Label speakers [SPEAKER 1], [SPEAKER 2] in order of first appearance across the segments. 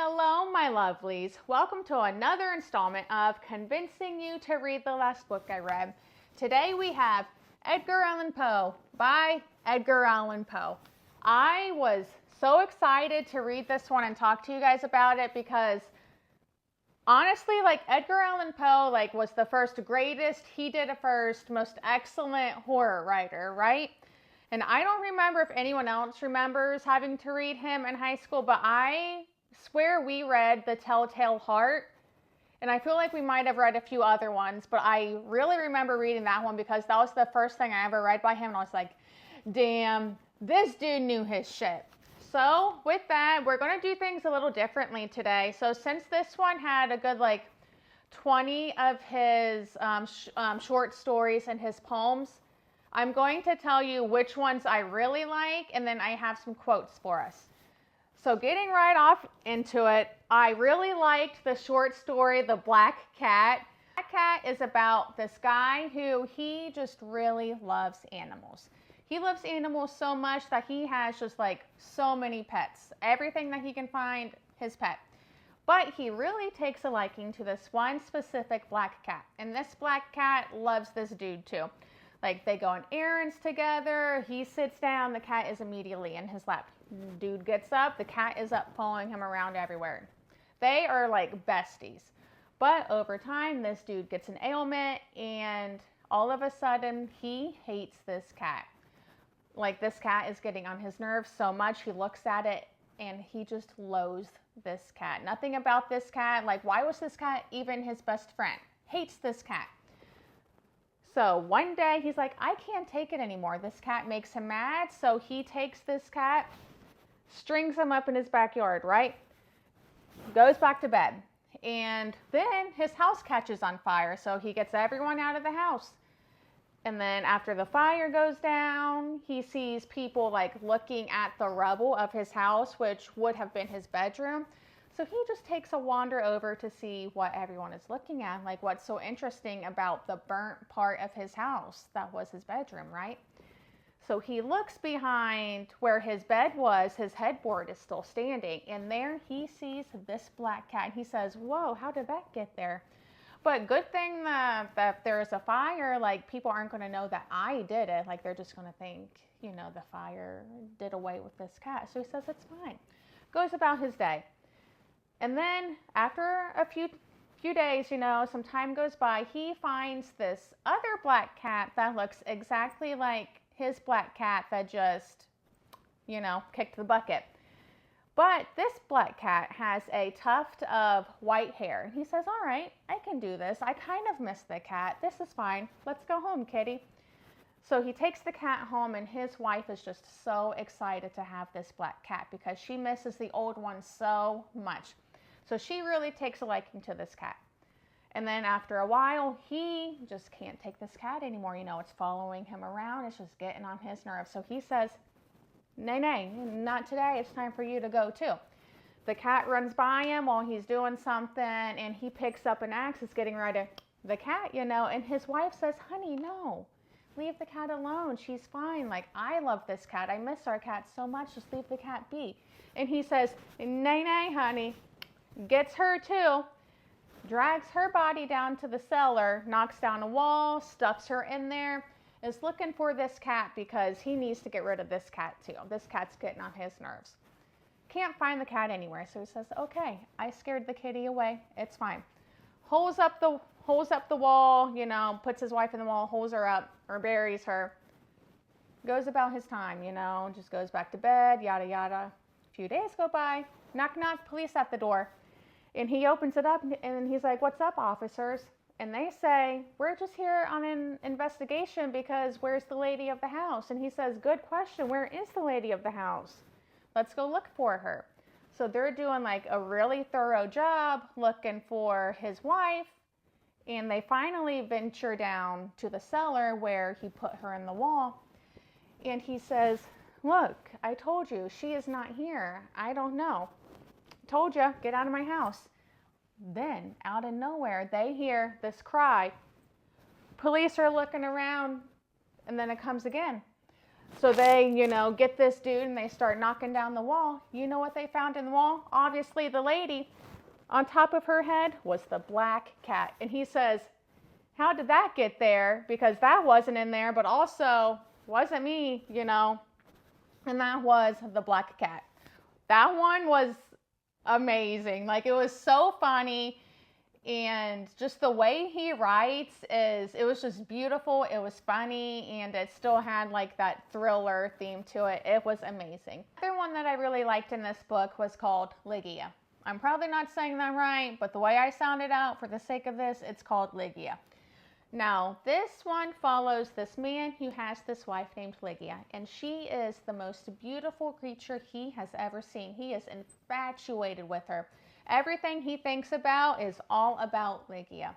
[SPEAKER 1] Hello, my lovelies. Welcome to another installment of Convincing You to Read the Last Book I Read. Today we have Edgar Allan Poe by Edgar Allan Poe. I was so excited to read this one and talk to you guys about it because honestly, Edgar Allan Poe, was the first greatest, he did it first, most excellent horror writer, right? And I don't remember if anyone else remembers having to read him in high school, but I swear we read The Telltale Heart, and I feel like we might have read a few other ones, but I really remember reading that one because that was the first thing I ever read by him, and I was like, damn, this dude knew his shit. So with that, we're going to do things a little differently today. So since this one had a good 20 of his short stories and his poems, I'm going to tell you which ones I really like, and then I have some quotes for us. So getting right off into it, I really liked the short story, The Black Cat. Black Cat is about this guy who he just really loves animals. He loves animals so much that he has just so many pets. Everything that he can find, his pet. But he really takes a liking to this one specific black cat. And this black cat loves this dude too. They go on errands together, he sits down, the cat is immediately in his lap. Dude gets up, the cat is up following him around everywhere. They are besties. But over time, this dude gets an ailment and all of a sudden he hates this cat. This cat is getting on his nerves so much, he looks at it and he just loathes this cat. Nothing about this cat, why was this cat even his best friend? Hates this cat. So one day he's like, I can't take it anymore. This cat makes him mad. So he takes this cat, strings him up in his backyard, right? Goes back to bed. And then his house catches on fire. So he gets everyone out of the house. And then after the fire goes down, he sees people looking at the rubble of his house, which would have been his bedroom. So he just takes a wander over to see what everyone is looking at, what's so interesting about the burnt part of his house that was his bedroom, right? So he looks behind where his bed was, his headboard is still standing, and there he sees this black cat. He says, whoa, how did that get there? But good thing that there's a fire, people aren't going to know that I did it. They're just going to think, the fire did away with this cat. So he says, it's fine. Goes about his day. And then after a few days, some time goes by, he finds this other black cat that looks exactly like his black cat that just, kicked the bucket. But this black cat has a tuft of white hair. And he says, all right, I can do this. I kind of miss the cat. This is fine. Let's go home, kitty. So he takes the cat home, and his wife is just so excited to have this black cat because she misses the old one so much. So she really takes a liking to this cat. And then after a while, he just can't take this cat anymore. It's following him around. It's just getting on his nerves. So he says, nay, not today. It's time for you to go too. The cat runs by him while he's doing something, and he picks up an axe. It's getting ready to the cat, and his wife says, honey, no, leave the cat alone. She's fine. I love this cat. I miss our cat so much. Just leave the cat be. And he says, nay, honey. Gets her too, drags her body down to the cellar, knocks down a wall, stuffs her in there, is looking for this cat because he needs to get rid of this cat too. This cat's getting on his nerves. Can't find the cat anywhere, so he says, okay, I scared the kitty away. It's fine. Holes up the wall, puts his wife in the wall, holds her up, or buries her. Goes about his time, just goes back to bed, yada, yada. A few days go by, knock, knock, police at the door. And he opens it up and he's like, what's up, officers? And they say, we're just here on an investigation because where's the lady of the house? And he says, good question. Where is the lady of the house? Let's go look for her. So they're doing a really thorough job looking for his wife. And they finally venture down to the cellar where he put her in the wall. And he says, look, I told you, she is not here. I don't know. Told you, get out of my house. Then, out of nowhere, they hear this cry. Police are looking around, and then it comes again. So they, get this dude and they start knocking down the wall. You know what they found in the wall? Obviously, the lady on top of her head was the black cat. And he says, how did that get there? Because that wasn't in there, but also wasn't me, And that was the black cat. That one was amazing. Like, it was so funny. And just the way he writes it was just beautiful. It was funny, and it still had like that thriller theme to it. It was amazing. The other one that I really liked in this book was called Ligia. I'm probably not saying that right, but the way I sound it out for the sake of this, it's called Ligia. Now, this one follows this man who has this wife named Ligia, and she is the most beautiful creature he has ever seen. He is infatuated with her. Everything he thinks about is all about Ligia.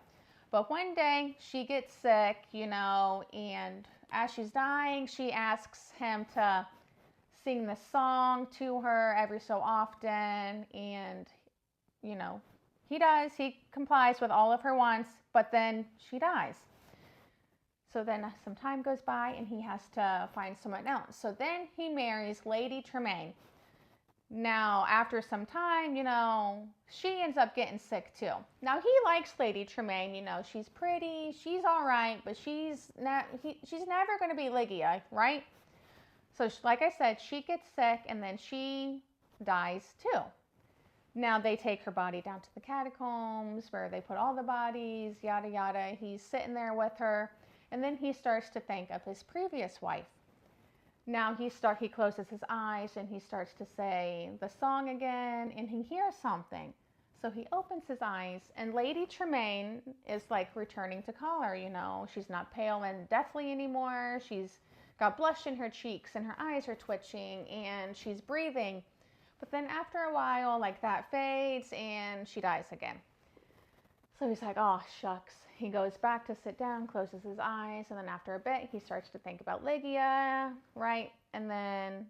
[SPEAKER 1] But one day, she gets sick, and as she's dying, she asks him to sing the song to her every so often, and, he does. He complies with all of her wants, but then she dies. So then some time goes by and he has to find someone else. So then he marries Lady Tremaine. Now, after some time, she ends up getting sick too. Now, he likes Lady Tremaine. She's pretty, she's all right, but she's never going to be Ligia, right? So, like I said, she gets sick and then she dies too. Now, they take her body down to the catacombs where they put all the bodies, yada, yada. He's sitting there with her, and then he starts to think of his previous wife. Now, he closes his eyes, and he starts to say the song again, and he hears something. So he opens his eyes, and Lady Tremaine is like returning to color, She's not pale and deathly anymore. She's got blush in her cheeks, and her eyes are twitching, and she's breathing. But then after a while, like, that fades and she dies again. So he's like, oh, shucks. He goes back to sit down, closes his eyes, and then after a bit, he starts to think about Ligia, right? And then,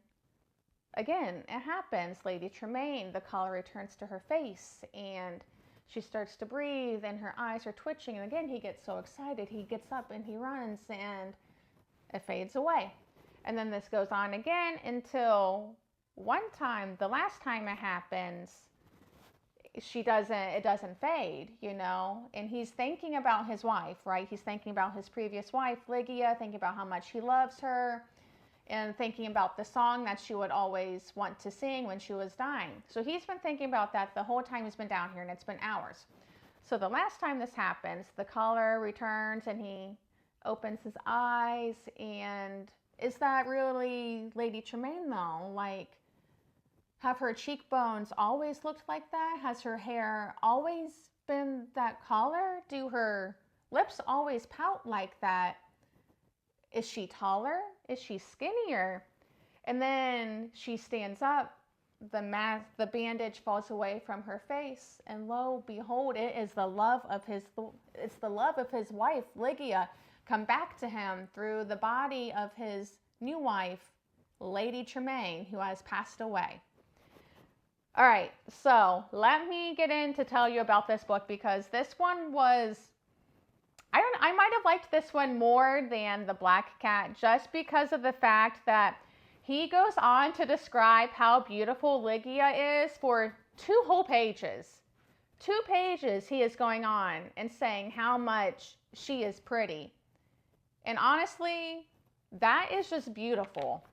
[SPEAKER 1] again, it happens. Lady Tremaine, the color returns to her face, and she starts to breathe, and her eyes are twitching. And again, he gets so excited. He gets up and he runs, and it fades away. And then this goes on again until one time, the last time it happens, it doesn't fade, and he's thinking about his wife, right? He's thinking about his previous wife, Ligia, thinking about how much he loves her, and thinking about the song that she would always want to sing when she was dying. So he's been thinking about that the whole time he's been down here, and it's been hours. So the last time this happens, the color returns, and he opens his eyes, and is that really Lady Tremaine, though? Like, have her cheekbones always looked like that? Has her hair always been that color? Do her lips always pout like that? Is she taller? Is she skinnier? And then she stands up, the bandage falls away from her face, and lo, behold, it's the love of his wife, Ligia, come back to him through the body of his new wife, Lady Tremaine, who has passed away. All right, so let me get in to tell you about this book, because this one was, I might have liked this one more than The Black Cat, just because of the fact that he goes on to describe how beautiful Ligia is for 2 whole pages. 2 pages he is going on and saying how much she is pretty. And honestly, that is just beautiful.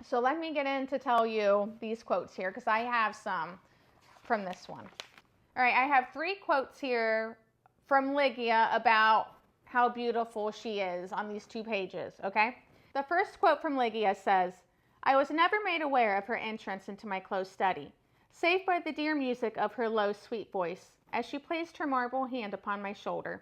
[SPEAKER 1] So let me get in to tell you these quotes here, because I have some from this one. All right, I have 3 quotes here from Ligia about how beautiful she is on these 2 pages, okay? The first quote from Ligia says, "I was never made aware of her entrance into my close study, save by the dear music of her low, sweet voice, as she placed her marble hand upon my shoulder.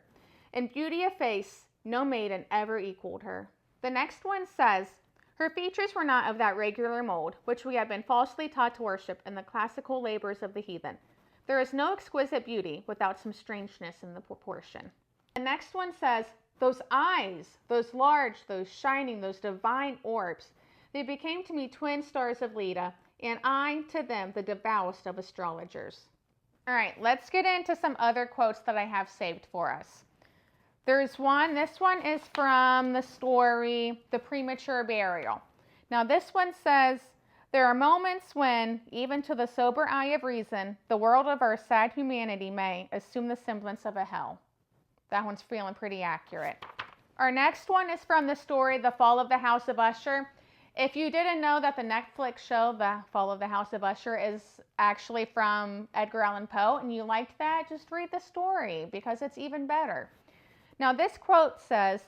[SPEAKER 1] In beauty of face, no maiden ever equaled her." The next one says, "Her features were not of that regular mold which we have been falsely taught to worship in the classical labors of the heathen. There is no exquisite beauty without some strangeness in the proportion." The next one says, "Those eyes, those large, those shining, those divine orbs, they became to me twin stars of Leda, and I to them the devoutest of astrologers." All right, let's get into some other quotes that I have saved for us. There's one, this one is from the story, The Premature Burial. Now this one says, there are moments when, even to the sober eye of reason, the world of our sad humanity may assume the semblance of a hell. That one's feeling pretty accurate. Our next one is from the story, The Fall of the House of Usher. If you didn't know that the Netflix show, The Fall of the House of Usher, is actually from Edgar Allan Poe, and you liked that, just read the story, because it's even better. Now this quote says,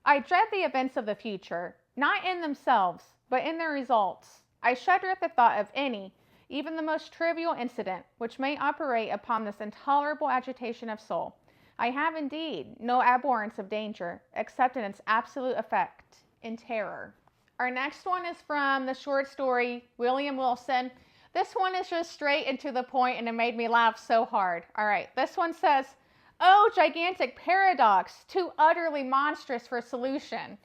[SPEAKER 1] I dread the events of the future, not in themselves, but in their results. I shudder at the thought of any, even the most trivial incident, which may operate upon this intolerable agitation of soul. I have indeed no abhorrence of danger, except in its absolute effect, in terror. Our next one is from the short story, William Wilson. This one is just straight and to the point, and it made me laugh so hard. All right, this one says, oh, gigantic paradox, too utterly monstrous for solution.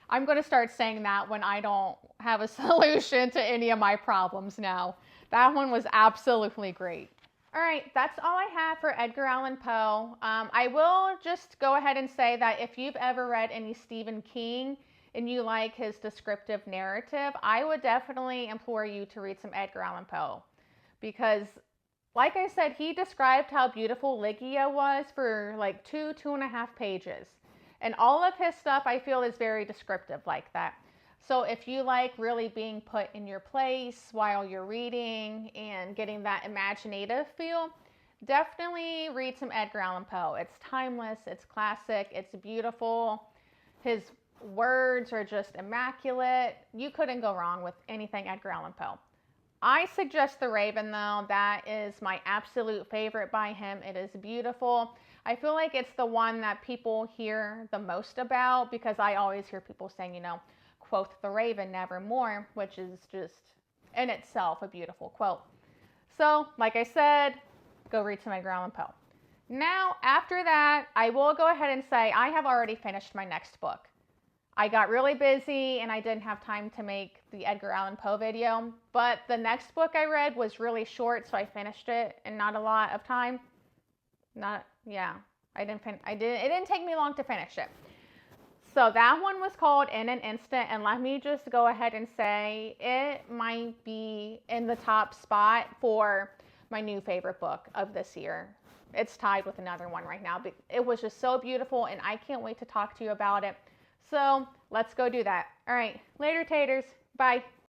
[SPEAKER 1] I'm going to start saying that when I don't have a solution to any of my problems now. That one was absolutely great. All right, that's all I have for Edgar Allan Poe. I will just go ahead and say that if you've ever read any Stephen King and you like his descriptive narrative, I would definitely implore you to read some Edgar Allan Poe. Because, like I said, he described how beautiful Ligia was for like 2.5 pages. And all of his stuff, I feel, is very descriptive like that. So if you like really being put in your place while you're reading and getting that imaginative feel, definitely read some Edgar Allan Poe. It's timeless, it's classic, it's beautiful. His words are just immaculate. You couldn't go wrong with anything Edgar Allan Poe. I suggest The Raven, though. That is my absolute favorite by him. It is beautiful. I feel like it's the one that people hear the most about, because I always hear people saying, quote The Raven nevermore, which is just in itself a beautiful quote. So, like I said, go read some Edgar Allan Poe. Now, after that, I will go ahead and say I have already finished my next book. I got really busy and I didn't have time to make the Edgar Allan Poe video, but the next book I read was really short, so I finished it in not a lot of time. It didn't take me long to finish it. So that one was called In an Instant, and let me just go ahead and say it might be in the top spot for my new favorite book of this year. It's tied with another one right now, but it was just so beautiful, and I can't wait to talk to you about it. So let's go do that. All right, later taters, bye.